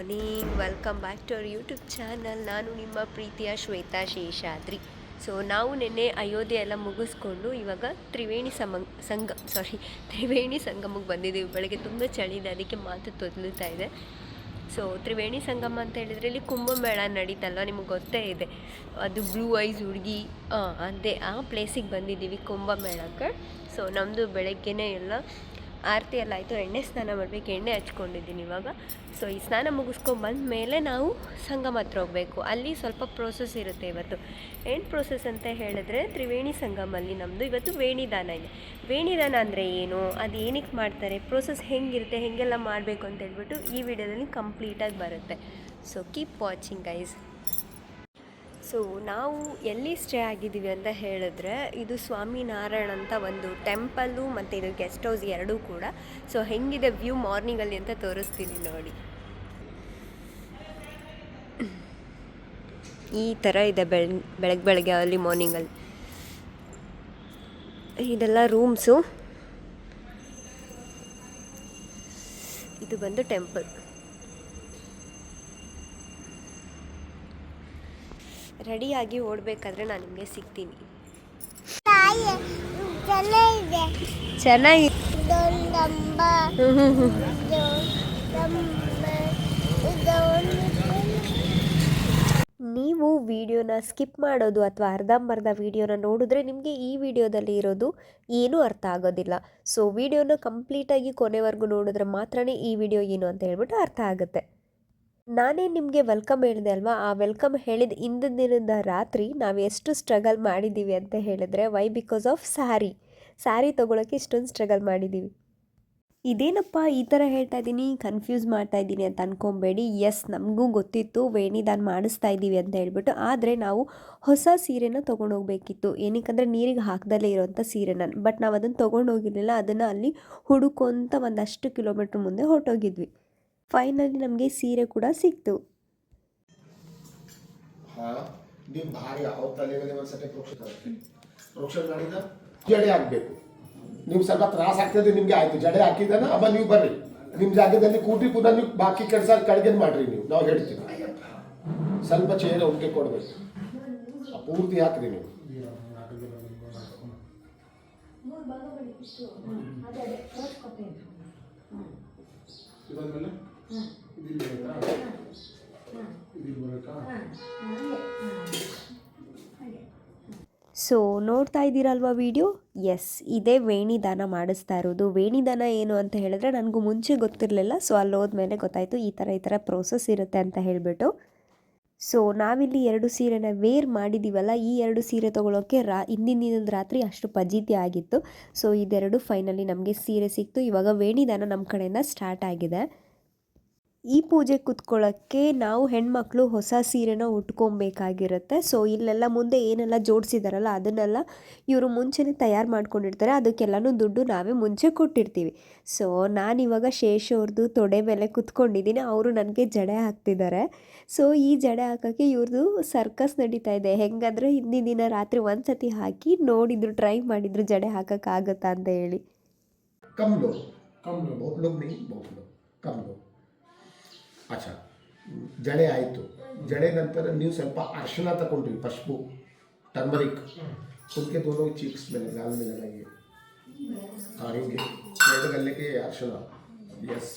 Morning, welcome back to our YouTube channel. ನಾನು ನಿಮ್ಮ ಪ್ರೀತಿಯ ಶ್ವೇತಾ ಶೇಷಾದ್ರಿ. ಸೊ ನಾವು ನಿನ್ನೆ ಅಯೋಧ್ಯೆ ಎಲ್ಲ ಮುಗಿಸ್ಕೊಂಡು ಇವಾಗ ತ್ರಿವೇಣಿ ಸಂಗಮಕ್ಕೆ ಬಂದಿದ್ದೀವಿ. ಬೆಳಗ್ಗೆ ತುಂಬ ಚಳಿ ಇದೆ, ಅದಕ್ಕೆ ಮಾತು ತೊದಲುತ್ತಾ ಇದೆ. ಸೊ ತ್ರಿವೇಣಿ ಸಂಗಮ ಅಂತ ಹೇಳಿದರೆ ಇಲ್ಲಿ ಕುಂಭಮೇಳ ನಡೀತಲ್ವ, ನಿಮಗೆ ಗೊತ್ತೇ ಇದೆ. ಅದು ಬ್ಲೂ ಐಸ್ ಹುಡುಗಿ ಅದೇ ಆ ಪ್ಲೇಸಿಗೆ ಬಂದಿದ್ದೀವಿ ಕುಂಭಮೇಳಕ್ಕೆ. ಸೊ ನಮ್ಮದು ಬೆಳಗ್ಗೆನೇ ಎಲ್ಲ ಆರತಿ ಎಲ್ಲ ಆಯಿತು, ಎಣ್ಣೆ ಸ್ನಾನ ಮಾಡಬೇಕು, ಎಣ್ಣೆ ಹಚ್ಕೊಂಡಿದ್ದೀನಿ ಇವಾಗ. ಸೊ ಈ ಸ್ನಾನ ಮುಗಿಸ್ಕೊಂಡು ಬಂದ ಮೇಲೆ ನಾವು ಸಂಗಮ ಹತ್ರ ಹೋಗಬೇಕು. ಅಲ್ಲಿ ಸ್ವಲ್ಪ ಪ್ರೋಸೆಸ್ ಇರುತ್ತೆ ಇವತ್ತು. ಏನು ಪ್ರೋಸೆಸ್ ಅಂತ ಹೇಳಿದ್ರೆ, ತ್ರಿವೇಣಿ ಸಂಗಮಲ್ಲಿ ನಮ್ಮದು ಇವತ್ತು ವೇಣಿದಾನ ಇದೆ. ವೇಣಿದಾನ ಅಂದರೆ ಏನು, ಅದು ಏನಕ್ಕೆ ಮಾಡ್ತಾರೆ, ಪ್ರೋಸೆಸ್ ಹೆಂಗಿರುತ್ತೆ, ಹೇಗೆಲ್ಲ ಮಾಡಬೇಕು ಅಂತ ಹೇಳ್ಬಿಟ್ಟು ಈ ವಿಡಿಯೋದಲ್ಲಿ ಕಂಪ್ಲೀಟಾಗಿ ಬರುತ್ತೆ. So keep watching guys. So ನಾವು ಎಲ್ಲಿ ಸ್ಟೇ ಆಗಿದ್ದೀವಿ ಅಂತ ಹೇಳಿದ್ರೆ, ಇದು ಸ್ವಾಮಿನಾರಾಯಣ ಅಂತ ಒಂದು ಟೆಂಪಲ್ಲು ಮತ್ತು ಇದು ಗೆಸ್ಟ್ ಹೌಸ್ ಎರಡೂ ಕೂಡ. ಸೊ ಹೆಂಗಿದೆ ವ್ಯೂ ಮಾರ್ನಿಂಗಲ್ಲಿ ಅಂತ ತೋರಿಸ್ತೀನಿ ನೋಡಿ. ಈ ಥರ ಇದೆ ಬೆಳಗ್ಗೆ ಅಲ್ಲಿ ಮಾರ್ನಿಂಗಲ್ಲಿ. ಇದೆಲ್ಲ ರೂಮ್ಸು, ಇದು ಬಂದು ಟೆಂಪಲ್. ರೆಡಿಯಾಗಿ ಓಡಬೇಕಾದ್ರೆ ನಾನು ನಿಮಗೆ ಸಿಗ್ತೀನಿ. ಚೆನ್ನಾಗಿ ನೀವು ವಿಡಿಯೋನ ಸ್ಕಿಪ್ ಮಾಡೋದು ಅಥವಾ ಅರ್ಧಂಬರ್ಧ ವಿಡಿಯೋನ ನೋಡಿದ್ರೆ ನಿಮಗೆ ಈ ವಿಡಿಯೋದಲ್ಲಿ ಇರೋದು ಏನೂ ಅರ್ಥ ಆಗೋದಿಲ್ಲ. ಸೊ ವಿಡಿಯೋನ ಕಂಪ್ಲೀಟಾಗಿ ಕೊನೆವರೆಗೂ ನೋಡಿದ್ರೆ ಮಾತ್ರ ಈ ವಿಡಿಯೋ ಏನು ಅಂತ ಹೇಳ್ಬಿಟ್ಟು ಅರ್ಥ ಆಗುತ್ತೆ. ನಾನೇ ನಿಮಗೆ ವೆಲ್ಕಮ್ ಹೇಳಿದೆ ಅಲ್ವಾ, ಆ ವೆಲ್ಕಮ್ ಹೇಳಿದ ಹಿಂದಿನ ದಿನದ ರಾತ್ರಿ ನಾವು ಎಷ್ಟು ಸ್ಟ್ರಗಲ್ ಮಾಡಿದ್ದೀವಿ ಅಂತ ಹೇಳಿದ್ರೆ, ವೈ ಬಿಕಾಸ್ ಆಫ್ ಸ್ಯಾರಿ ತೊಗೊಳಕ್ಕೆ ಇಷ್ಟೊಂದು ಸ್ಟ್ರಗಲ್ ಮಾಡಿದ್ದೀವಿ. ಇದೇನಪ್ಪ ಈ ಥರ ಹೇಳ್ತಾ ಇದ್ದೀನಿ, ಕನ್ಫ್ಯೂಸ್ ಮಾಡ್ತಾ ಇದ್ದೀನಿ ಅಂತ ಅಂದ್ಕೊಬೇಡಿ. ಎಸ್, ನಮಗೂ ಗೊತ್ತಿತ್ತು ವೇಣಿದಾನ ಮಾಡಿಸ್ತಾ ಇದ್ದೀವಿ ಅಂತ ಹೇಳ್ಬಿಟ್ಟು. ಆದರೆ ನಾವು ಹೊಸ ಸೀರೆನ ತೊಗೊಂಡೋಗ್ಬೇಕಿತ್ತು. ಏನಕ್ಕಂದರೆ ನೀರಿಗೆ ಹಾಕ್ದಲ್ಲೇ ಇರೋವಂಥ ಸೀರೆನ. ಬಟ್ ನಾವು ಅದನ್ನು ತೊಗೊಂಡೋಗಿರಲಿಲ್ಲ. ಅದನ್ನು ಅಲ್ಲಿ ಹುಡುಕೊಂತ ಒಂದಷ್ಟು ಕಿಲೋಮೀಟ್ರ್ ಮುಂದೆ ಹೊರಟೋಗಿದ್ವಿ. ಫೈನಲಿ ನಮಗೆ ಸೀರೆ ಕೂಡ ಸಿಕ್ತು. ಜಡೆ ಹಾಕಬೇಕು. ನೀವು ಸ್ವಲ್ಪ ತ್ರಾಸ ಆಗ್ತದೆ ನಿಮಗೆ, ಆಯ್ತು ಜಡೆ ಹಾಕಿದಾನ ಅಮ್ಮ ನೀವು ಬರ್ರಿ, ನಿಮ್ಮ ಜಾಗದಲ್ಲಿ ಕೂಟಿ ಪುನಃ ನೀವು ಬಾಕಿ ಕೆಲಸ ಕಡೆಗೆ ಮಾಡ್ರಿ. ನಾವು ಹೇಳ್ತೀವಿ ಸ್ವಲ್ಪ ಚೇರ್ ಒಟ್ಟಿಗೆ ಕೊಡ್ಬೇಕು, ಪೂರ್ತಿ ಹಾಕ್ರಿ ನೀವು. ಸೊ ನೋಡ್ತಾ ಇದ್ದೀರಲ್ವಾ ವಿಡಿಯೋ. ಎಸ್, ಇದೇ ವೇಣಿದಾನ ಮಾಡಿಸ್ತಾ ಇರೋದು. ವೇಣಿದಾನ ಏನು ಅಂತ ಹೇಳಿದ್ರೆ ನನಗೂ ಮುಂಚೆ ಗೊತ್ತಿರಲಿಲ್ಲ. ಸೊ ಅಲ್ಲಿ ಹೋದ್ಮೇಲೆ ಗೊತ್ತಾಯಿತು ಈ ಥರ ಪ್ರೋಸೆಸ್ ಇರುತ್ತೆ ಅಂತ ಹೇಳಿಬಿಟ್ಟು. ಸೊ ನಾವಿಲ್ಲಿ 2 ಸೀರೆನ ವೇರ್ ಮಾಡಿದ್ದೀವಲ್ಲ, ಈ 2 ಸೀರೆ ತೊಗೊಳೋಕ್ಕೆ ಹಿಂದಿನ ದಿನದ ರಾತ್ರಿ ಅಷ್ಟು ಫಜೀತಿ ಆಗಿತ್ತು. ಸೊ ಇದೆರಡು ಫೈನಲಿ ನಮಗೆ ಸೀರೆ ಸಿಕ್ತು. ಇವಾಗ ವೇಣಿದಾನ ನಮ್ಮ ಕಡೆಯಿಂದ ಸ್ಟಾರ್ಟ್ ಆಗಿದೆ. ಈ ಪೂಜೆ ಕೂತ್ಕೊಳ್ಳೋಕ್ಕೆ ನಾವು ಹೆಣ್ಮಕ್ಳು ಹೊಸ ಸೀರೆನ ಉಟ್ಕೊಬೇಕಾಗಿರುತ್ತೆ. ಸೊ ಇಲ್ಲೆಲ್ಲ ಮುಂದೆ ಏನೆಲ್ಲ ಜೋಡಿಸಿದಾರಲ್ಲ ಅದನ್ನೆಲ್ಲ ಇವರು ಮುಂಚೆನೇ ತಯಾರು ಮಾಡ್ಕೊಂಡಿರ್ತಾರೆ. ಅದಕ್ಕೆಲ್ಲನೂ ದುಡ್ಡು ನಾವೇ ಮುಂಚೆ ಕೊಟ್ಟಿರ್ತೀವಿ. ಸೊ ನಾನಿವಾಗ ಅವ್ರದ್ದು ತೊಡೆ ಮೇಲೆ ಕೂತ್ಕೊಂಡಿದ್ದೀನಿ, ಅವರು ನನಗೆ ಜಡೆ ಹಾಕ್ತಿದ್ದಾರೆ. ಸೊ ಈ ಜಡೆ ಹಾಕೋಕ್ಕೆ ಇವ್ರದ್ದು ಸರ್ಕಸ್ ನಡೀತಾ ಇದೆ. ಹೆಂಗಂದರೆ ಹಿಂದಿನ ದಿನ ರಾತ್ರಿ ಒಂದು ಸತಿ ಹಾಕಿ ನೋಡಿದ್ರು, ಟ್ರೈ ಮಾಡಿದ್ರು ಜಡೆ ಹಾಕೋಕ್ಕಾಗತ್ತಾ ಅಂತ ಹೇಳಿ. ಅಚ್ಚಾ, ಜಡೆ ಆಯಿತು. ಜಡೆ ನಂತರ ನೀವು ಸ್ವಲ್ಪ ಅರಿಶಿನ ತಗೊಂಡ್ರಿ, ಪಶ್ಪು, ಟರ್ಮರಿಕ್, ಉनके दोनों चीक्स में गाल में लगाइए. ಹಿಂಗೆ 2 ಗಲ್ಲೆಗೆ ಅರಿಶಿನ. ಎಸ್,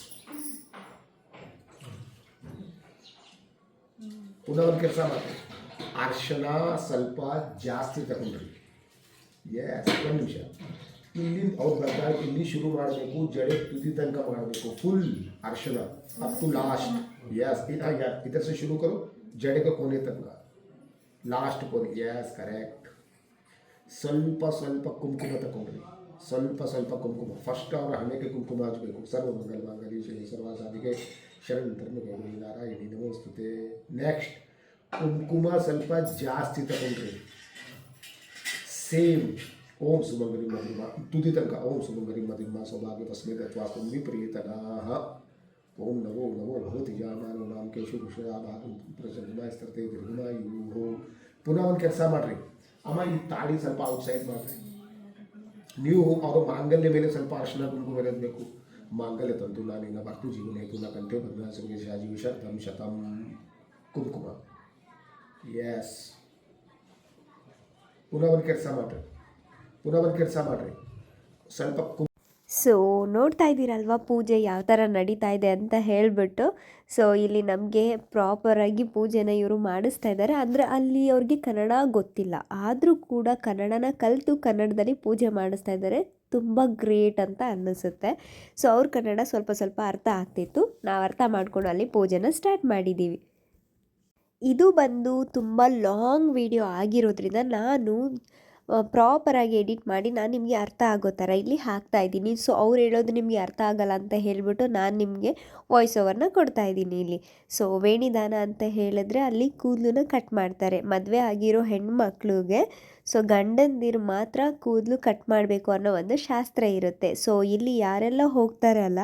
ಪುನಃ ಒಂದು ಕೆಲಸ ಮಾಡಿ, ಅರಿಶಿನ ಸ್ವಲ್ಪ ಜಾಸ್ತಿ ತಗೊಂಡ್ರಿ. ಎಸ್, 1 ನಿಮಿಷ. ಇಲ್ಲಿ ಅವ್ರು ಬರ್ತಾರೆ, ಇಲ್ಲಿ ಶುರು ಮಾಡಬೇಕು, ಜಡೆ ತುದಿ ತನಕ ಮಾಡಬೇಕು, ಫುಲ್ ಅರಿಶಿನ ಅಪ್ ಟು लास्ट. यस, इधर से शुरू करो, जड़े के कोने तक, लास्ट कोने. Yes, correct. ಸ್ವಲ್ಪ ಸ್ವಲ್ಪ ಕುಂಕುಮ ತಗೊಂಡ್ರಿ, ಸ್ವಲ್ಪ ಕುಂಕುಮ. ಫಸ್ಟ್ ಅವರ ಹಣೆಗೆ ಕುಂಕುಮ ಹಚ್ಚಬೇಕು. ಸರ್ವಮಂಗಲ ಮಾಂಗಲ್ಯೆ ಶಿವೆ ಸರ್ವಸಾಧಿಕೆ ಶರಣ್ಯಂ ಗೌರಿ ನಾರಾಯಣಿ ನಮೋಸ್ತುತೆ. ನೆಕ್ಸ್ಟ್ ಕುಂಕುಮ ಸ್ವಲ್ಪ ಜಾಸ್ತಿ ತಗೊಂಡ್ರಿ. ಸೇಮ್ ಓಂ ಸುಮಂಗಲಿ ಮಧಿಮ ತುದಿ ತನಕ. ಓಂ ಸುಮಂಗಲಿ ಮಧಿಮ ಸೌಭಾಗ್ಯ ತಸ್ಮೈ ಗತ್ವಾ ಕುಂಭಿ ಪ್ರಿಯತನಾಹ. ಓಂ ನಮೋ ಭಗವತಿ ಜಾಮಾನೋ ನಾಮ ಕೇಶು ವಿಷಯ ಪ್ರಚಂಡಮಾಸ್ತರ್ತೆ ದೀರ್ಘಮಾಯು. ಪುನಃ ಒಂದು ಕೆಲಸ ಮಾಡಿರಿ, ಅಮ್ಮ ಈ ತಾಳಿ ಸ್ವಲ್ಪ ಔಟ್ಸೈಡ್ ಮಾಡಿರಿ. ನೀವು ಅವರ ಮಾಂಗಲ್ಯ ಮೇಲೆ ಸ್ವಲ್ಪ ಅರಿಶಿನ ಕುಂಕುಮ ಇರಬೇಕು. मांगल्यतंतूनानेन भर्तुजीवने हेतूना कंठे पद्मनाभसंगे शाजीव शतं शतं कुंकुम. Yes. ಪುನಃ ಒಂದು ಕೆಲಸ ಮಾಡಿರಿ ಸ್ವಲ್ಪ ಸೊ ನೋಡ್ತಾ ಇದ್ದೀರಲ್ವ ಪೂಜೆ ಯಾವ ಥರ ನಡೀತಾ ಇದೆ ಅಂತ ಹೇಳಿಬಿಟ್ಟು. ಸೊ ಇಲ್ಲಿ ನಮಗೆ ಪ್ರಾಪರಾಗಿ ಪೂಜೆನ ಇವರು ಮಾಡಿಸ್ತಾ ಇದ್ದಾರೆ. ಅಂದರೆ ಅಲ್ಲಿ ಅವ್ರಿಗೆ ಕನ್ನಡ ಗೊತ್ತಿಲ್ಲ, ಆದರೂ ಕೂಡ ಕನ್ನಡನ ಕಲಿತು ಕನ್ನಡದಲ್ಲಿ ಪೂಜೆ ಮಾಡಿಸ್ತಾ ಇದ್ದಾರೆ. ತುಂಬ ಗ್ರೇಟ್ ಅಂತ ಅನ್ನಿಸುತ್ತೆ. ಸೊ ಅವ್ರ ಕನ್ನಡ ಸ್ವಲ್ಪ ಸ್ವಲ್ಪ ಅರ್ಥ ಆಗ್ತಿತ್ತು, ನಾವು ಅರ್ಥ ಮಾಡ್ಕೊಂಡು ಅಲ್ಲಿ ಪೂಜೆನ ಸ್ಟಾರ್ಟ್ ಮಾಡಿದ್ದೀವಿ. ಇದು ಬಂದು ತುಂಬ ಲಾಂಗ್ ವಿಡಿಯೋ ಆಗಿರೋದ್ರಿಂದ ನಾನು ಪ್ರಾಪರಾಗಿ ಎಡಿಟ್ ಮಾಡಿ ನಾನು ನಿಮಗೆ ಅರ್ಥ ಆಗೋ ಥರ ಇಲ್ಲಿ ಹಾಕ್ತಾ ಇದ್ದೀನಿ. ಸೊ ಅವ್ರು ಹೇಳೋದು ನಿಮಗೆ ಅರ್ಥ ಆಗಲ್ಲ ಅಂತ ಹೇಳಿಬಿಟ್ಟು ನಾನು ನಿಮಗೆ ವಾಯ್ಸ್ ಓವರ್ನ ಕೊಡ್ತಾ ಇದ್ದೀನಿ ಇಲ್ಲಿ. ಸೊ ವೇಣಿದಾನ ಅಂತ ಹೇಳಿದ್ರೆ ಅಲ್ಲಿ ಕೂದಲನ್ನ ಕಟ್ ಮಾಡ್ತಾರೆ. ಮದುವೆ ಆಗಿರೋ ಹೆಣ್ಮಕ್ಳಿಗೆ ಸೊ ಗಂಡಂದಿರು ಮಾತ್ರ ಕೂದಲು ಕಟ್ ಮಾಡಬೇಕು ಅನ್ನೋ ಒಂದು ಶಾಸ್ತ್ರ ಇರುತ್ತೆ. ಸೊ ಇಲ್ಲಿ ಯಾರೆಲ್ಲ ಹೋಗ್ತಾರಲ್ಲ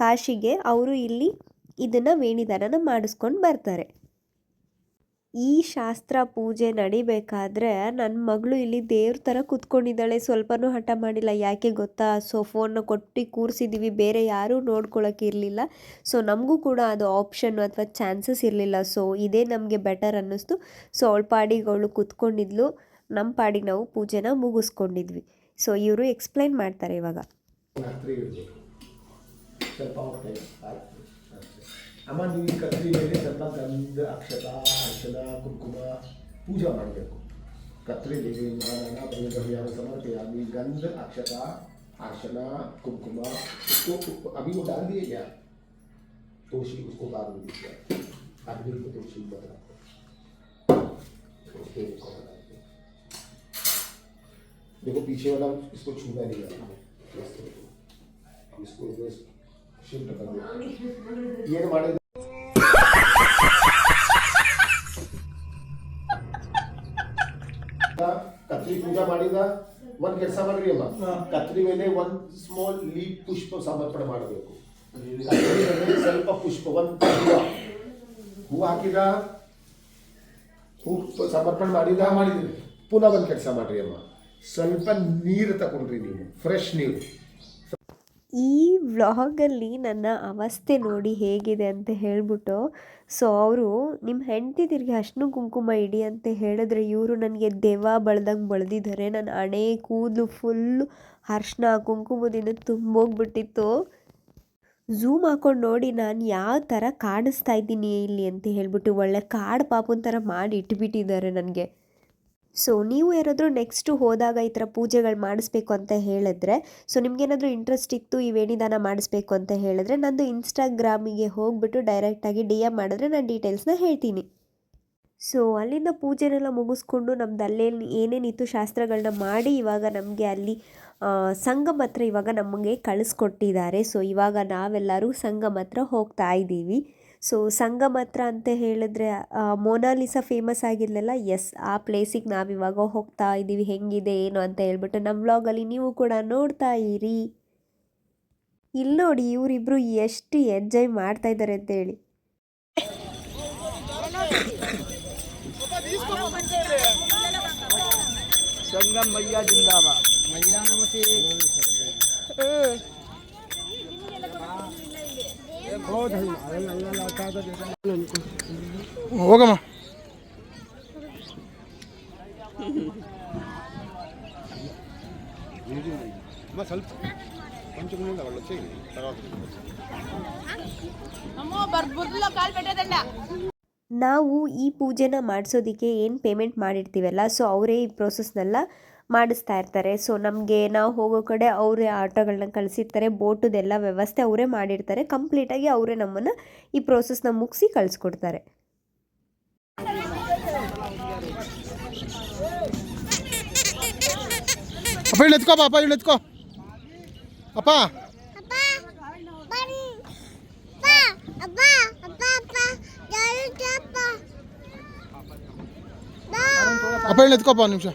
ಕಾಶಿಗೆ, ಅವರು ಇಲ್ಲಿ ಇದನ್ನು ವೇಣಿದಾನನ ಮಾಡಿಸ್ಕೊಂಡು ಬರ್ತಾರೆ. ಈ ಶಾಸ್ತ್ರ ಪೂಜೆ ನಡಿಬೇಕಾದ್ರೆ ನನ್ನ ಮಗಳು ಇಲ್ಲಿ ದೇವ್ರ ಥರ ಕೂತ್ಕೊಂಡಿದ್ದಾಳೆ, ಸ್ವಲ್ಪನೂ ಹಠ ಮಾಡಿಲ್ಲ. ಯಾಕೆ ಗೊತ್ತಾ? ಸೊ ಫೋನ್ನ ಕೊಟ್ಟು ಕೂರಿಸಿದ್ದೀವಿ, ಬೇರೆ ಯಾರೂ ನೋಡ್ಕೊಳ್ಳೋಕೆ ಇರಲಿಲ್ಲ. ಸೊ ನಮಗೂ ಕೂಡ ಅದು ಆಪ್ಷನ್ನು ಅಥವಾ ಚಾನ್ಸಸ್ ಇರಲಿಲ್ಲ. ಸೊ ಇದೇ ನಮಗೆ ಬೆಟರ್ ಅನ್ನಿಸ್ತು. ಸೊ ಅವಳ ಪಾಡಿಗೆ ಅವಳು ಕೂತ್ಕೊಂಡಿದ್ಲು, ನಮ್ಮ ಪಾಡಿಗೆ ನಾವು ಪೂಜೆನ ಮುಗಿಸ್ಕೊಂಡಿದ್ವಿ. ಸೊ ಇವರು ಎಕ್ಸ್ಪ್ಲೈನ್ ಮಾಡ್ತಾರೆ ಇವಾಗ. ಅಮ್ಮ ನೀವು ಈ ಕತ್ರಿ ಮೇಲೆ ಸ್ವಲ್ಪ ಗಂಧ ಅಕ್ಷತ ಅರ್ಶನ ಕುಂಕುಮ ಪೂಜೆ ಮಾಡಬೇಕು. ಕತ್ರಿ ದೇವಿ ನಾರಾಯಣ ಬಲಿದ್ರವ್ಯಾನ समर्पयामि गंध अक्षता अर्चना कुमकुमा उसको अभी वो डाल दिए क्या? तुलसी उसको डाल दीजिए, अग्नि को तुलसी बता देखो पीछे वाला इसको छूना नहीं है, इसको शिफ्ट कर दो. ये मारे ಕತ್ರಿ ಪೂಜಾ ಮಾಡಿದ ಒಂದು ಕೆಲಸ ಮಾಡ್ರಿ ಅಮ್ಮ. ಕತ್ರಿ ಮೇಲೆ ಒಂದು ಸ್ಮಾಲ್ ಲೀಫ್ ಪುಷ್ಪ ಸಮರ್ಪಣೆ ಮಾಡಬೇಕು. ಕತ್ರಿ ಮೇಲೆ ಸ್ವಲ್ಪ ಪುಷ್ಪ ಒಂದು ಹೂ ಹಾಕಿದ, ಹೂ ಸಮರ್ಪಣೆ ಮಾಡಿದ್ರಿ. ಪುನಃ ಒಂದು ಕೆಲಸ ಮಾಡ್ರಿ ಅಮ್ಮ, ಸ್ವಲ್ಪ ನೀರು ತಗೊಂಡ್ರಿ, ನೀವು ಫ್ರೆಶ್ ನೀರು. ಈ ವ್ಲಾಗಲ್ಲಿ ನನ್ನ ಅವಸ್ಥೆ ನೋಡಿ ಹೇಗಿದೆ ಅಂತ ಹೇಳ್ಬಿಟ್ಟು. ಸೊ ಅವರು ನಿಮ್ಮ ಹೆಂಡತಿ ತಿರುಗಿ ಅರ್ಶಿನ ಕುಂಕುಮ ಇಡಿ ಅಂತ ಹೇಳಿದ್ರೆ ಇವರು ನನಗೆ ದೆವ್ವ ಬಳ್ದಂಗೆ ಬಳ್ದಿದ್ದಾರೆ. ನನ್ನ ಹಣೆ ಕೂದಲು ಫುಲ್ಲು ಅರ್ಶಿನ ಕುಂಕುಮದಿಂದ ತುಂಬೋಗ್ಬಿಟ್ಟಿತ್ತು. ಝೂಮ್ ಹಾಕೊಂಡು ನೋಡಿ ನಾನು ಯಾವ ಥರ ಕಾಣಿಸ್ತಾ ಇದ್ದೀನಿ ಇಲ್ಲಿ ಅಂತ ಹೇಳ್ಬಿಟ್ಟು ಒಳ್ಳೆ ಕಾಡು ಪಾಪನ ಥರ ಮಾಡಿ ಇಟ್ಬಿಟ್ಟಿದ್ದಾರೆ ನನಗೆ. ಸೊ ನೀವು ಯಾರಾದರೂ ನೆಕ್ಸ್ಟು ಹೋದಾಗ ಈ ಥರ ಪೂಜೆಗಳು ಮಾಡಿಸ್ಬೇಕು ಅಂತ ಹೇಳಿದ್ರೆ, ಸೊ ನಿಮಗೇನಾದರೂ ಇಂಟ್ರೆಸ್ಟ್ ಇತ್ತು ಈ ವೇಣಿದಾನ ಮಾಡಿಸ್ಬೇಕು ಅಂತ ಹೇಳಿದ್ರೆ, ನಂದು ಇನ್ಸ್ಟಾಗ್ರಾಮಿಗೆ ಹೋಗ್ಬಿಟ್ಟು ಡೈರೆಕ್ಟಾಗಿ DM ಮಾಡಿದ್ರೆ ನಾನು ಡೀಟೇಲ್ಸ್ನ ಹೇಳ್ತೀನಿ. ಸೊ ಅಲ್ಲಿಂದ ಪೂಜೆನೆಲ್ಲ ಮುಗಿಸ್ಕೊಂಡು ನಮ್ದು ಅಲ್ಲೇನು ಏನೇನಿತ್ತು ಶಾಸ್ತ್ರಗಳನ್ನ ಮಾಡಿ ಇವಾಗ ನಮಗೆ ಅಲ್ಲಿ ಸಂಗಮ ಹತ್ರ ಇವಾಗ ನಮಗೆ ಕಳಿಸ್ಕೊಟ್ಟಿದ್ದಾರೆ. ಸೊ ಇವಾಗ ನಾವೆಲ್ಲರೂ ಸಂಗಮ ಹತ್ರ ಹೋಗ್ತಾ ಇದ್ದೀವಿ. ಸೊ ಸಂಗಮ ಹತ್ರ ಅಂತ ಹೇಳಿದ್ರೆ ಮೊನಾಲಿಸಾ ಫೇಮಸ್ ಆಗಿರಲಿಲ್ಲ, ಎಸ್ ಆ ಪ್ಲೇಸಿಗೆ ನಾವಿವಾಗ ಹೋಗ್ತಾ ಇದ್ದೀವಿ. ಹೆಂಗಿದೆ ಏನು ಅಂತ ಹೇಳ್ಬಿಟ್ಟು ನಮ್ಮ ವ್ಲಾಗಲ್ಲಿ ನೀವು ಕೂಡ ನೋಡ್ತಾ ಇರಿ. ಇಲ್ಲಿ ನೋಡಿ ಇವರಿಬ್ಬರು ಎಷ್ಟು ಎಂಜಾಯ್ ಮಾಡ್ತಾ ಇದ್ದಾರೆ ಅಂತೇಳಿ. संगम मैया जिंदाबाद. मैया नमस्ते. ಹೋಗಮ್ಮ. ಸ್ವಲ್ಪ ನಾವು ಈ ಪೂಜೆನ ಮಾಡಿಸೋದಕ್ಕೆ ಏನು ಪೇಮೆಂಟ್ ಮಾಡಿರ್ತೀವಲ್ಲ, ಸೊ ಅವರೇ ಈ ಪ್ರೋಸೆಸ್ನೆಲ್ಲ ಮಾಡಿಸ್ತಾ ಇರ್ತಾರೆ. ಸೊ ನಮಗೆ ನಾವು ಹೋಗೋ ಕಡೆ ಅವರೇ ಆಟೋಗಳನ್ನ ಕಳಿಸಿರ್ತಾರೆ, ಬೋಟುದೆಲ್ಲ ವ್ಯವಸ್ಥೆ ಅವರೇ ಮಾಡಿರ್ತಾರೆ. ಕಂಪ್ಲೀಟಾಗಿ ಅವರೇ ನಮ್ಮನ್ನು ಈ ಪ್ರೋಸೆಸ್ನ ಮುಗಿಸಿ ಕಳಿಸ್ಕೊಡ್ತಾರೆ. ಅಪ್ಪ ಇಲ್ಲಿ ಎತ್ಕೋ, ಅಪ್ಪ ಇಲ್ಲಿ ಎತ್ಕೋ, ಅಪ್ಪ ಅಪ್ಪ ಇಲ್ಲಿ ಎತ್ಕೋಪ್ಪ ಒಂದು ನಿಮಿಷ.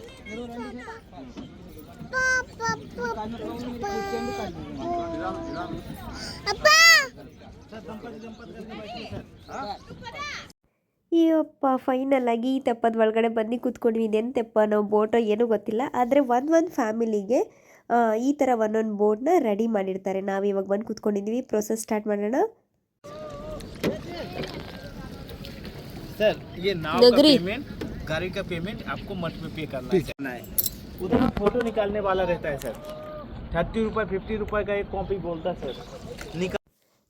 ಅಯ್ಯಪ್ಪ ಫೈನಲ್ ಆಗಿ ಈ ತೆಪ್ಪದ ಒಳಗಡೆ ಬಂದು ಕೂತ್ಕೊಂಡ್ವಿ. ಇದೇನು ತೆಪ್ಪ ನಾವು ಬೋಟೋ ಏನೂ ಗೊತ್ತಿಲ್ಲ, ಆದರೆ ಒಂದು ಫ್ಯಾಮಿಲಿಗೆ ಈ ಥರ ಒಂದೊಂದು ಬೋಟ್ನ ರೆಡಿ ಮಾಡಿರ್ತಾರೆ. ನಾವು ಇವಾಗ ಬಂದು ಕೂತ್ಕೊಂಡಿದ್ದೀವಿ. ಪ್ರೋಸೆಸ್ ಸ್ಟಾರ್ಟ್ ಮಾಡೋಣ. सर ये नाव का पेमेंट, गाड़ी का पेमेंट आपको मठ में पे करना है। उधर फोटो निकालने वाला रहता है सर, 30 रुपये 50 रुपये का एक कॉपी बोलता है सर।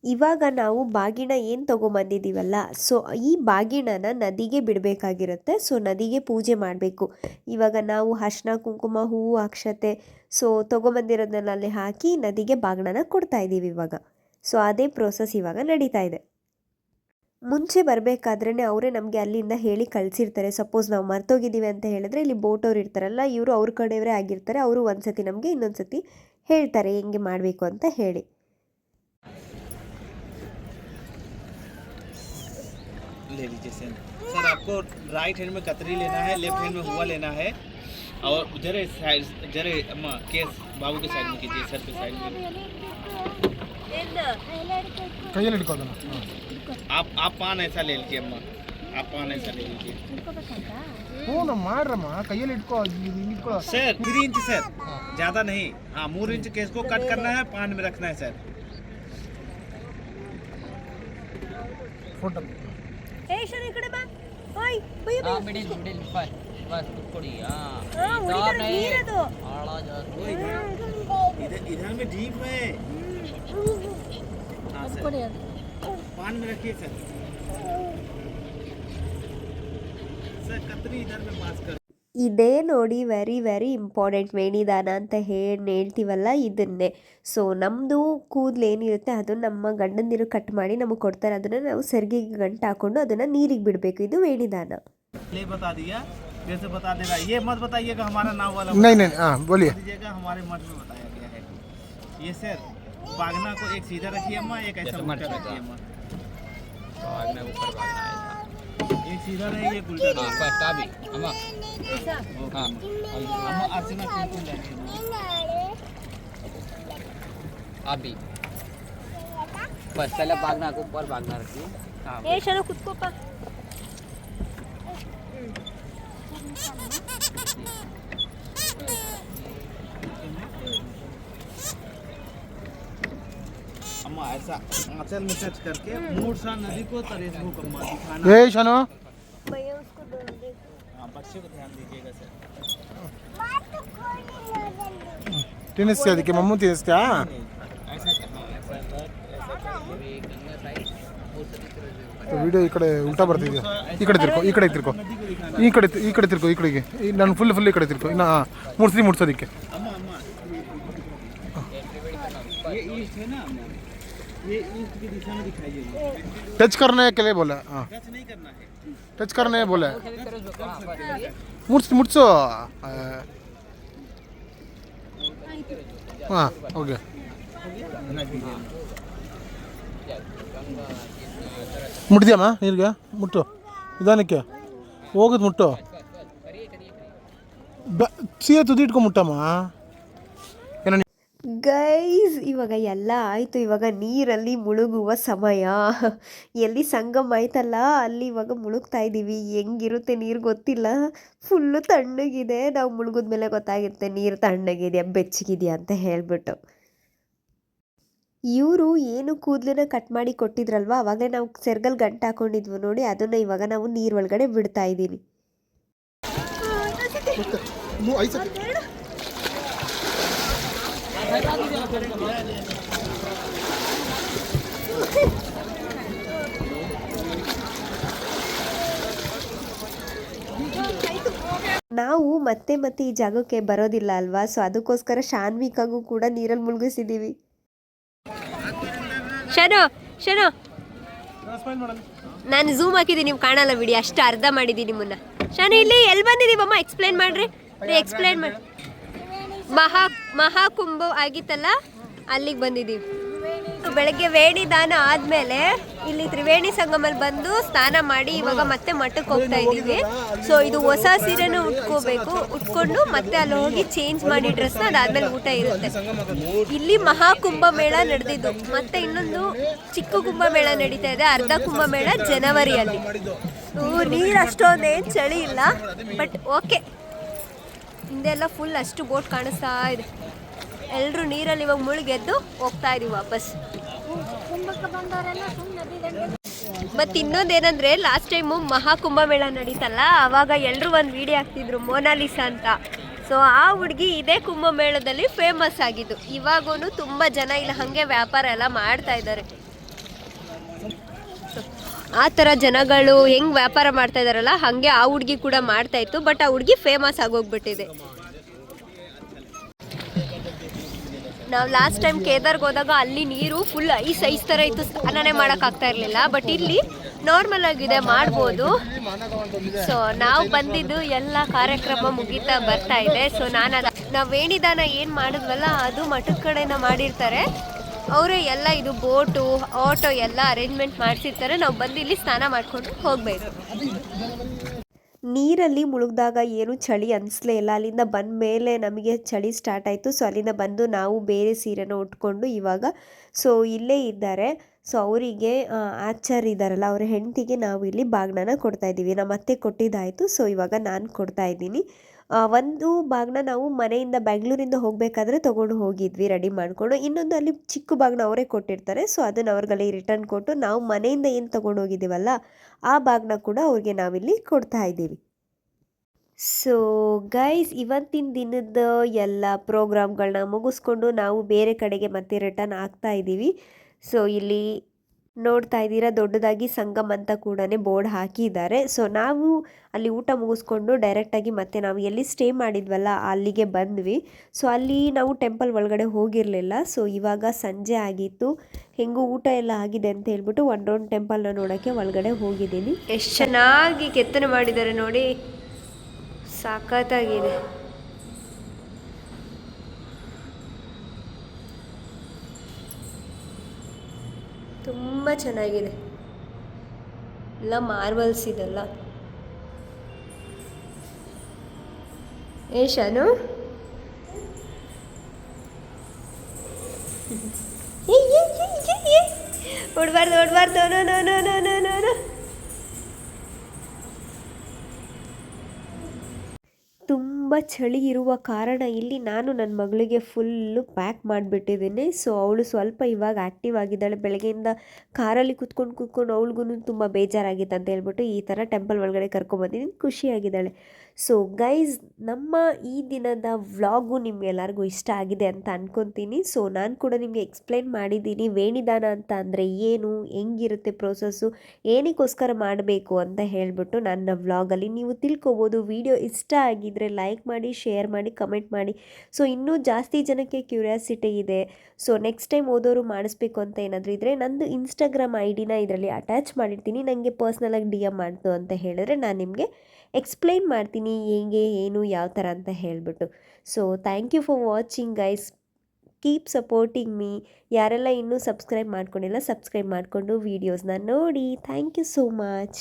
ಇವಾಗ ನಾವು ಬಾಗಿಣ ಏನು ತೊಗೊಂಬಂದಿದ್ದೀವಲ್ಲ, ಸೊ ಈ ಬಾಗಿಣನ ನದಿಗೆ ಬಿಡಬೇಕಾಗಿರುತ್ತೆ. ಸೊ ನದಿಗೆ ಪೂಜೆ ಮಾಡಬೇಕು. ಇವಾಗ ನಾವು ಅರಿಶಿನ ಕುಂಕುಮ ಹೂವು ಅಕ್ಷತೆ ಸೊ ತೊಗೊಂಬಂದಿರೋದನ್ನೆಲ್ಲ ಅಲ್ಲಿ ಹಾಕಿ ನದಿಗೆ ಬಾಗಿಣನ ಕೊಡ್ತಾ ಇದ್ದೀವಿ ಇವಾಗ. ಸೊ ಅದೇ ಪ್ರೋಸೆಸ್ ಇವಾಗ ನಡೀತಾ ಇದೆ. ಮುಂಚೆ ಬರಬೇಕಾದ್ರೇ ಅವರೇ ನಮಗೆ ಅಲ್ಲಿಂದ ಹೇಳಿ ಕಳಿಸಿರ್ತಾರೆ. ಸಪೋಸ್ ನಾವು ಮರ್ತೋಗಿದ್ದೀವಿ ಅಂತ ಹೇಳಿದ್ರೆ ಇಲ್ಲಿ ಬೋಟವ್ರು ಇರ್ತಾರಲ್ಲ, ಇವರು ಅವ್ರ ಕಡೆಯವರೇ ಆಗಿರ್ತಾರೆ. ಅವರು ಒಂದು ಸತಿ ನಮಗೆ ಇನ್ನೊಂದು ಸತಿ ಹೇಳ್ತಾರೆ ಹೆಂಗೆ ಮಾಡಬೇಕು ಅಂತ ಹೇಳಿ. ले लीजिए सर। सर आपको राइट हैंड में कतरी लेना है, लेफ्ट हैंड में हुआ लेना है, और जरे साइड जरे अम्मा केस बाबू के साइड में कीजिए, सर के साइड में ಕೈಯಲ್ಲಿ ಇಟ್ಕೋದನ್ನ आप पान ऐसा ले लीजिए अम्मा, आप पान ऐसा ले लीजिए ಹ್ಞೂ ಮಾಡ್ರಮ್ಮ ಕೈಯಲ್ಲಿ ಇಟ್ಕೋ ಇಟ್ಕೊಳ್ಳೋ सर। 3 इंच सर, ज़्यादा नहीं। हाँ 3 इंच केस को कट करना है, पान में रखना है सर। ಫೋಟೋ इधर में डीप है। हाँ सर, पान में रखिए सर। सर कतरी इधर में पास कर। ಇದೇ ನೋಡಿ ವೆರಿ ಇಂಪಾರ್ಟೆಂಟ್ ವೇಣಿದಾನ ಅಂತ ಹೇಳ್ತೀವಲ್ಲ ಇದನ್ನೇ. ಸೊ ನಮ್ಮದು ಕೂದಲು ಏನಿರುತ್ತೆ ಅದು ನಮ್ಮ ಗಂಡಂದಿರು ಕಟ್ ಮಾಡಿ ನಮಗೆ ಕೊಡ್ತಾರೆ. ಅದನ್ನು ನಾವು ಸೆರಗಿಗೆ ಗಂಟು ಹಾಕ್ಕೊಂಡು ಅದನ್ನು ನೀರಿಗೆ ಬಿಡಬೇಕು. ಇದು ವೇಣಿದಾನ. ले बता दिया, कैसे बता देगा, ये मत बताइएगा हमारा नाव वाला। नहीं हाँ बोलिए। दीजिएगा हमारे मठ में बताया गया है। ये सर बागना को एक सीधा रखिए अम्मा, एक ऐसा उल्टा रखिए अम्मा। बागना ऊपर बागना है, एक सीधा रहे एक उल्टा रहे। हां फर्स्ट अभी अम्मा हां अम्मा अर्चना कुमकुम रखिए अभी बस पहले बागना को ऊपर बागना रखिए। हां ए चलो खुद को पा अम्मा ऐसा आंचल में टच करके मूर्छा नदी को तरेस को कम्मा दिखाना। ಏ ಶಾನು भैया उसको दो दे। हाँ बच्चे को ध्यान दीजिएगा सर। ತಿನ್ನಿಸ್ತೀಯ ಅದಕ್ಕೆ ಮಮ್ಮು ತಿನ್ನಿಸ್ತೀಯಾ ऐसा हाँ ऐसा ವಿಡಿಯೋ ಈ ಕಡೆ ಉಲ್ಟಾ ಬರ್ತಿದ್ಯಾ ಈ ಕಡೆ ತಿರ್ಕೋ ಈ ಕಡೆ ತಿರ್ಕೋ ಈ ಕಡೆ ತಿರ್ಕೋ ಈ ಕಡೆಗೆ ನಾನು ಫುಲ್ ಈ ಕಡೆ ತಿರ್ಕೋ ಇನ್ನು ಮುಡ್ಸೋದಕ್ಕೆ अम्मा अम्मा ये ईस्ट है ना अम्मा, ये ईस्ट की दिशा में दिखाइए। टच करने के लिए बोला हाँ टच नहीं करना है। टच करने बोले ಮುಡ್ಸು ಹಾಂ ಓಕೆ ಮುಟ್ದಿಯಮ್ಮ ನೀರಿಗೆ ಮುಟ್ಟು ನಿಧಾನಕ್ಕೆ ಹೋಗೋದು ಮುಟ್ಟು ಸೀರೆ ತುದಿ ಇಟ್ಕೊಂಡು ಮುಟ್ಟಮ್ಮ ಏನೋ ಗೈಸ್ ಇವಾಗ ಎಲ್ಲ ಆಯಿತು. ಇವಾಗ ನೀರಲ್ಲಿ ಮುಳುಗುವ ಸಮಯ. ಎಲ್ಲಿ ಸಂಗಮ ಆಯ್ತಲ್ಲ ಅಲ್ಲಿ ಇವಾಗ ಮುಳುಗ್ತಾ ಇದ್ದೀವಿ. ಹೆಂಗಿರುತ್ತೆ ನೀರು ಗೊತ್ತಿಲ್ಲ. ಫುಲ್ಲು ತಣ್ಣಗಿದೆ. ನಾವು ಮುಳುಗಿದ್ಮೇಲೆ ಗೊತ್ತಾಗಿರುತ್ತೆ ನೀರು ತಣ್ಣಗಿದೆಯಾ ಬೆಚ್ಚಗಿದೆಯಾ ಅಂತ ಹೇಳ್ಬಿಟ್ಟು. ಇವರು ಏನು ಕೂದಲನ್ನ ಕಟ್ ಮಾಡಿ ಕೊಟ್ಟಿದ್ರಲ್ವ ಅವಾಗಲೇ ನಾವು ಸೆರ್ಗಲ್ ಗಂಟು ಹಾಕೊಂಡಿದ್ವು ನೋಡಿ, ಅದನ್ನು ಇವಾಗ ನಾವು ನೀರು ಒಳಗಡೆ ಬಿಡ್ತಾ ಇದ್ದೀವಿ. ನಾವು ಮತ್ತೆ ಈ ಜಾಗಕ್ಕೆ ಬರೋದಿಲ್ಲ ಅಲ್ವಾ, ಸೊ ಅದಕ್ಕೋಸ್ಕರ ಶಾನ್ವಿಕಾಗೂ ಕೂಡ ನೀರಲ್ಲಿ ಮುಳುಗಿಸಿದ್ದೀವಿ. ಶನೋ ನಾನು ಝೂಮ್ ಹಾಕಿದ್ದೀನಿ, ನೀವು ಕಾಣಲ್ಲ ಬಿಡಿ, ಅಷ್ಟು ಅರ್ಧ ಮಾಡಿದ್ದೀನಿ ನಿಮ್ಮನ್ನ. ಶಾನು ಇಲ್ಲಿ ಎಲ್ಲಿ ಬಂದಿದ್ದೀವಮ್ಮ ಎಕ್ಸ್ಪ್ಲೇನ್ ಮಾಡ್ರಿ. ಎಕ್ಸ್ಪ್ಲೇನ್ ಮಾಡಿ. ಮಹಾಕುಂಭ ಆಗಿತ್ತಲ್ಲ ಅಲ್ಲಿಗೆ ಬಂದಿದ್ದೀವಿ. ಬೆಳಗ್ಗೆ ವೇಣಿ ದಾನ ಆದಮೇಲೆ ಇಲ್ಲಿ ತ್ರಿವೇಣಿ ಸಂಗಮಲ್ಲಿ ಬಂದು ಸ್ನಾನ ಮಾಡಿ ಇವಾಗ ಮತ್ತೆ ಮಠಕ್ಕೆ ಹೋಗ್ತಾ ಇದ್ದೀವಿ. ಸೊ ಇದು ಹೊಸ ಸೀರೆನೂ ಉಟ್ಕೊಂಡು ಮತ್ತೆ ಅಲ್ಲಿ ಹೋಗಿ ಚೇಂಜ್ ಮಾಡಿ ಡ್ರೆಸ್ನ ಅದಾದ್ಮೇಲೆ ಊಟ ಇರುತ್ತೆ. ಇಲ್ಲಿ ಮಹಾಕುಂಭಮೇಳ ನಡೆದಿದ್ದು, ಮತ್ತೆ ಇನ್ನೊಂದು ಚಿಕ್ಕ ಕುಂಭಮೇಳ ನಡೀತಾ ಇದೆ, ಅರ್ಧ ಕುಂಭಮೇಳ ಜನವರಿಯಲ್ಲಿ. ನೀರು ಅಷ್ಟೊಂದೇನು ಚಳಿ ಇಲ್ಲ, ಬಟ್ ಓಕೆ. ಹಿಂದೆಲ್ಲ ಫುಲ್ ಅಷ್ಟು ಬೋಟ್ ಕಾಣಿಸ್ತಾ ಇದೆ. ಎಲ್ಲರೂ ನೀರಲ್ಲಿ ಇವಾಗ ಮುಳುಗೆದ್ದು ಹೋಗ್ತಾ ಇದೀವಿ ವಾಪಸ್. ಮತ್ತು ಇನ್ನೊಂದೇನಂದರೆ ಲಾಸ್ಟ್ ಟೈಮು ಮಹಾಕುಂಭಮೇಳ ನಡೀತಲ್ಲ, ಆವಾಗ ಎಲ್ಲರೂ ಒಂದು ವಿಡಿಯೋ ಹಾಕ್ತಿದ್ರು ಮೋನಾಲಿಸಾ ಅಂತ. ಸೊ ಆ ಹುಡುಗಿ ಇದೇ ಕುಂಭಮೇಳದಲ್ಲಿ ಫೇಮಸ್ ಆಗಿದ್ದು. ಇವಾಗೂ ತುಂಬ ಜನ ಇಲ್ಲಿ ಹಾಗೆ ವ್ಯಾಪಾರ ಎಲ್ಲ ಮಾಡ್ತಾ ಇದ್ದಾರೆ. ಆ ಥರ ಜನಗಳು ಹೆಂಗೆ ವ್ಯಾಪಾರ ಮಾಡ್ತಾ ಇದ್ದಾರಲ್ಲ ಹಾಗೆ ಆ ಹುಡುಗಿ ಕೂಡ ಮಾಡ್ತಾ ಇತ್ತು. ಬಟ್ ಆ ಹುಡುಗಿ ಫೇಮಸ್ ಆಗೋಗ್ಬಿಟ್ಟಿದೆ. ನಾವು ಲಾಸ್ಟ್ ಟೈಮ್ ಕೇದಾರ್ಗೆ ಹೋದಾಗ ಅಲ್ಲಿ ನೀರು ಫುಲ್ ಐಸ್ ಥರ ಇತ್ತು, ಸ್ನಾನನೇ ಮಾಡೋಕ್ಕಾಗ್ತಾ ಇರಲಿಲ್ಲ. ಬಟ್ ಇಲ್ಲಿ ನಾರ್ಮಲ್ ಆಗಿದೆ, ಮಾಡ್ಬೋದು. ಸೊ ನಾವು ಬಂದಿದ್ದು ಎಲ್ಲ ಕಾರ್ಯಕ್ರಮ ಮುಗೀತಾ ಬರ್ತಾ ಇದೆ. ಸೊ ನಾವು ವೇಣಿದಾನ ಏನು ಮಾಡಿದ್ವಲ್ಲ ಅದು ಮಠದ ಕಡೆನ ಮಾಡಿರ್ತಾರೆ ಅವರೇ ಎಲ್ಲ. ಇದು ಬೋಟು ಆಟೋ ಎಲ್ಲ ಅರೇಂಜ್ಮೆಂಟ್ ಮಾಡಿಸಿರ್ತಾರೆ. ನಾವು ಬಂದು ಇಲ್ಲಿ ಸ್ನಾನ ಮಾಡಿಕೊಂಡು ಹೋಗಬೇಕು. ನೀರಲ್ಲಿ ಮುಳುಗಿದಾಗ ಏನು ಚಳಿ ಅನಿಸ್ಲೇ ಇಲ್ಲ. ಅಲ್ಲಿಂದ ಬಂದ ಮೇಲೆ ನಮಗೆ ಚಳಿ ಸ್ಟಾರ್ಟ್ ಆಯಿತು. ಸೊ ಅಲ್ಲಿಂದ ಬಂದು ನಾವು ಬೇರೆ ಸೀರೆನ ಉಟ್ಕೊಂಡು ಇವಾಗ ಸೊ ಇಲ್ಲೇ ಇದ್ದಾರೆ. ಸೊ ಅವರಿಗೆ ಆಚಾರ್ಯ ಇದ್ದಾರಲ್ಲ, ಅವರ ಹೆಂಡತಿಗೆ ನಾವು ಇಲ್ಲಿ ಬಾಗ್ನನ ಕೊಡ್ತಾಯಿದ್ದೀವಿ. ನಮ್ಮ ಅತ್ತೆ ಕೊಟ್ಟಿದ್ದಾಯಿತು. ಸೊ ಇವಾಗ ನಾನು ಕೊಡ್ತಾಯಿದ್ದೀನಿ. ಒಂದು ಬಾಗ್ನ ನಾವು ಮನೆಯಿಂದ ಬೆಂಗಳೂರಿಂದ ಹೋಗಬೇಕಾದ್ರೆ ತೊಗೊಂಡು ಹೋಗಿದ್ವಿ ರೆಡಿ ಮಾಡಿಕೊಂಡು. ಇನ್ನೊಂದು ಅಲ್ಲಿ ಚಿಕ್ಕ ಬಾಗ್ನ ಅವರೇ ಕೊಟ್ಟಿರ್ತಾರೆ. ಸೊ ಅದನ್ನು ಅವ್ರಿಗಲ್ಲಿ ರಿಟರ್ನ್ ಕೊಟ್ಟು ನಾವು ಮನೆಯಿಂದ ಏನು ತೊಗೊಂಡು ಹೋಗಿದ್ದೀವಲ್ಲ ಆ ಬಾಗ್ನ ಕೂಡ ಅವ್ರಿಗೆ ನಾವಿಲ್ಲಿ ಕೊಡ್ತಾ ಇದ್ದೀವಿ. ಸೊ ಗೈಸ್, ಇವತ್ತಿನ ದಿನದ ಎಲ್ಲ ಪ್ರೋಗ್ರಾಮ್ಗಳನ್ನ ಮುಗಿಸ್ಕೊಂಡು ನಾವು ಬೇರೆ ಕಡೆಗೆ ಮತ್ತೆ ರಿಟರ್ನ್ ಆಗ್ತಾ ಇದ್ದೀವಿ. ಸೊ ಇಲ್ಲಿ ನೋಡ್ತಾ ಇದ್ದೀರಾ ದೊಡ್ಡದಾಗಿ ಸಂಗಮ್ ಅಂತ ಕೂಡ ಬೋರ್ಡ್ ಹಾಕಿದ್ದಾರೆ. ಸೊ ನಾವು ಅಲ್ಲಿ ಊಟ ಮುಗಿಸ್ಕೊಂಡು ಡೈರೆಕ್ಟಾಗಿ ಮತ್ತೆ ನಾವು ಎಲ್ಲಿ ಸ್ಟೇ ಮಾಡಿದ್ವಲ್ಲ ಅಲ್ಲಿಗೆ ಬಂದ್ವಿ. ಸೊ ಅಲ್ಲಿ ನಾವು ಟೆಂಪಲ್ ಒಳಗಡೆ ಹೋಗಿರಲಿಲ್ಲ. ಸೊ ಇವಾಗ ಸಂಜೆ ಆಗಿತ್ತು, ಹೆಂಗೂ ಊಟ ಎಲ್ಲ ಆಗಿದೆ ಅಂತ ಹೇಳ್ಬಿಟ್ಟು ಒನ್ ರೌಂಡ್ ಟೆಂಪಲ್ನ ನೋಡೋಕ್ಕೆ ಒಳಗಡೆ ಹೋಗಿದ್ದೀನಿ. ಎಷ್ಟು ಚೆನ್ನಾಗಿ ಕೆತ್ತನೆ ಮಾಡಿದ್ದಾರೆ ನೋಡಿ, ಸಖತ್ತಾಗಿದೆ. ತುಂಬ ಚೆನ್ನಾಗಿದೆ, ಎಲ್ಲ ಮಾರ್ಬಲ್ಸ್ ಇದೆಲ್ಲ. ಶಾನು ಓಡಬಾರ್ದು no no no no no no no. ತುಂಬ ಚಳಿ ಇರುವ ಕಾರಣ ಇಲ್ಲಿ ನಾನು ನನ್ನ ಮಗಳಿಗೆ ಫುಲ್ಲು ಪ್ಯಾಕ್ ಮಾಡಿಬಿಟ್ಟಿದ್ದೀನಿ. ಸೊ ಅವಳು ಸ್ವಲ್ಪ ಇವಾಗ ಆ್ಯಕ್ಟಿವ್ ಆಗಿದ್ದಾಳೆ. ಬೆಳಗ್ಗೆಯಿಂದ ಕಾರಲ್ಲಿ ಕೂತ್ಕೊಂಡು ಅವಳಿಗೂ ತುಂಬ ಬೇಜಾರಾಗಿತ್ತು ಅಂತ ಹೇಳ್ಬಿಟ್ಟು ಈ ಥರ ಟೆಂಪಲ್ ಒಳಗಡೆ ಕರ್ಕೊಂಬಂದಿದ್ದೀನಿ. ಖುಷಿಯಾಗಿದ್ದಾಳೆ. ಸೊ ಗೈಸ್, ನಮ್ಮ ಈ ದಿನದ ವ್ಲಾಗು ನಿಮ್ಗೆಲ್ಲರಿಗೂ ಇಷ್ಟ ಆಗಿದೆ ಅಂತ ಅಂದ್ಕೊತೀನಿ. ಸೊ ನಾನು ಕೂಡ ನಿಮಗೆ ಎಕ್ಸ್ಪ್ಲೈನ್ ಮಾಡಿದ್ದೀನಿ ವೇಣಿದಾನ ಅಂತ ಅಂದರೆ ಏನು, ಹೆಂಗಿರುತ್ತೆ ಪ್ರೋಸೆಸ್ಸು, ಏನಕ್ಕೋಸ್ಕರ ಮಾಡಬೇಕು ಅಂತ ಹೇಳಿಬಿಟ್ಟು ನನ್ನ ವ್ಲಾಗಲ್ಲಿ ನೀವು ತಿಳ್ಕೊಬೋದು. ವಿಡಿಯೋ ಇಷ್ಟ ಆಗಿದ್ದರೆ ಲೈಕ್ ಮಾಡಿ, ಶೇರ್ ಮಾಡಿ, ಕಮೆಂಟ್ ಮಾಡಿ. ಸೊ ಇನ್ನೂ ಜಾಸ್ತಿ ಜನಕ್ಕೆ ಕ್ಯೂರಿಯಾಸಿಟಿ ಇದೆ. ಸೊ ನೆಕ್ಸ್ಟ್ ಟೈಮ್ ಓದೋರು ಮಾಡಿಸ್ಬೇಕು ಅಂತ ಏನಾದರೂ ಇದ್ದರೆ ನಂದು ಇನ್ಸ್ಟಾಗ್ರಾಮ್ ID-ನ ಇದರಲ್ಲಿ ಅಟ್ಯಾಚ್ ಮಾಡಿರ್ತೀನಿ. ನನಗೆ ಪರ್ಸ್ನಲಾಗಿ DM ಮಾಡ್ತು ಅಂತ ಹೇಳಿದ್ರೆ ನಾನು ನಿಮಗೆ ಎಕ್ಸ್ಪ್ಲೈನ್ ಮಾಡ್ತೀನಿ ಹೇಗೆ, ಏನು, ಯಾವ ಥರ ಅಂತ ಹೇಳಿಬಿಟ್ಟು. So thank you for watching guys. Keep supporting me. ಯಾರೆಲ್ಲ ಇನ್ನೂ ಸಬ್ಸ್ಕ್ರೈಬ್ ಮಾಡ್ಕೊಂಡಿಲ್ಲ, ಸಬ್ಸ್ಕ್ರೈಬ್ ಮಾಡಿಕೊಂಡು ವೀಡಿಯೋಸ್ನ ನೋಡಿ. Thank you so much.